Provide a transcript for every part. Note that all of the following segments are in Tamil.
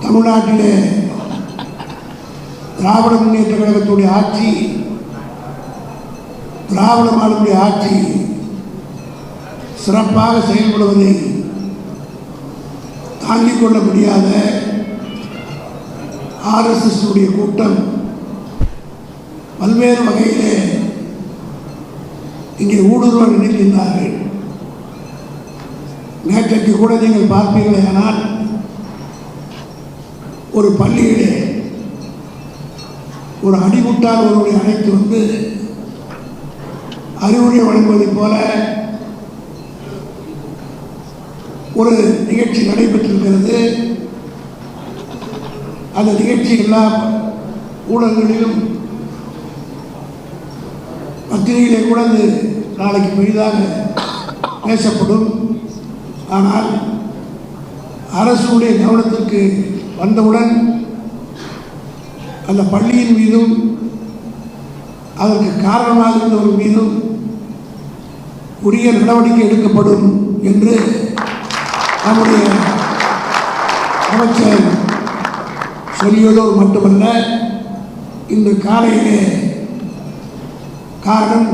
தமிழ்நாட்டிலே திராவிட முன்னேற்ற கழகத்துடைய ஆட்சி, திராவிட மாடலுடைய ஆட்சி சிறப்பாக செயல்படுவதை தாங்கிக் கொள்ள முடியாத RSS உடைய கூட்டம் பல்வேறு வகையிலே இங்கே ஊடுருவ நினைக்கின்றார்கள். நேற்றைக்கு கூட நீங்கள் பார்ப்பீர்களே, ஆனால் ஒரு பள்ளியிலே ஒரு அடிமுட்டால் ஒருவரை அழைத்து வந்து அறிவுரை வழங்குவதைப் போல ஒரு நிகழ்ச்சி நடைபெற்றிருக்கிறது. அந்த நிகழ்ச்சி எல்லா ஊடகங்களிலும் பத்திரிகையிலே கூட அது நாளைக்கு பெரிதாக பேசப்படும். ஆனால் அரசுடைய கவனத்திற்கு வந்தவுடன் அந்த பள்ளியின் மீதும் அதற்கு காரணமாக இருந்தவர் மீதும் உரிய நடவடிக்கை எடுக்கப்படும் என்று நம்முடைய அமைச்சர் சொல்லியதோடு மட்டுமல்ல, இன்று காலையிலே காரணம்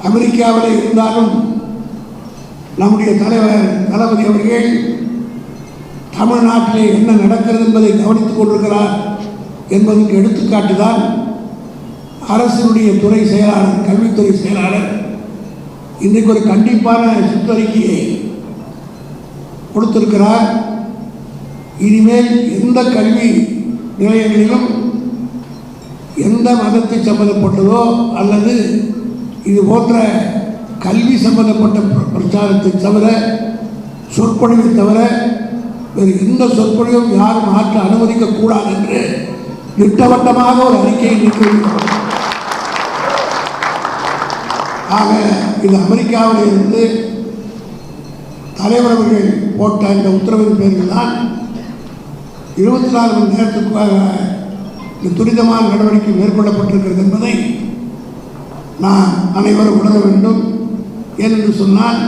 அமெரிக்காவிலே இருந்தாலும் நம்முடைய தலைவர் தளபதி அவர்கள் தமிழ்நாட்டிலே என்ன நடக்கிறது என்பதை கவனித்துக் கொண்டிருக்கிறார் என்பதற்கு எடுத்துக்காட்டுதான் அரசினுடைய துறை செயலாளர், கல்வித்துறை செயலாளர் இன்றைக்கு ஒரு கண்டிப்பான சுற்றறிக்கையை கொடுத்திருக்கிறார். இனிமேல் எந்த கல்வி நிலையங்களிலும் எந்த மதத்தை சம்பந்தப்பட்டதோ அல்லது இது போன்ற கல்வி சம்பந்தப்பட்ட பிரச்சாரத்தை தவிர, சொற்பொழிவை தவிர வேறு எந்த சொற்பொழிவும் யாரும் மாற்ற அனுமதிக்கக்கூடாது என்று திட்டவட்டமாக ஒரு அறிக்கையை நீக்கிவிட்டார். ஆக இது அமெரிக்காவில் இருந்து தலைவர் அவர்கள் போட்ட இந்த உத்தரவின் பேரில் தான் 24 மணி நேரத்துக்காக இந்த துரிதமான நடவடிக்கை மேற்கொள்ளப்பட்டிருக்கிறது என்பதை நான் அனைவரும் உணர வேண்டும். ஏனென்று சொன்னால்,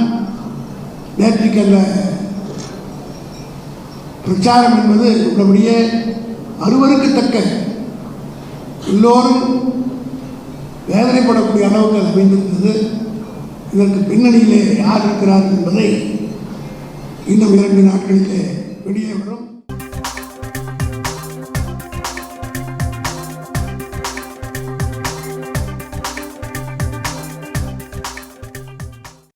நேற்றுக்கு அந்த பிரச்சாரம் என்பது உள்ளபடியே அறுவருக்கத்தக்க, எல்லோரும் வேதனைப்படக்கூடிய அளவுக்கு அது அமைந்திருந்தது. இதற்கு பின்னணியிலே யார் இருக்கிறார்கள் என்பதை இன்னும் 2 நாட்களிலே வெளியே வரும்.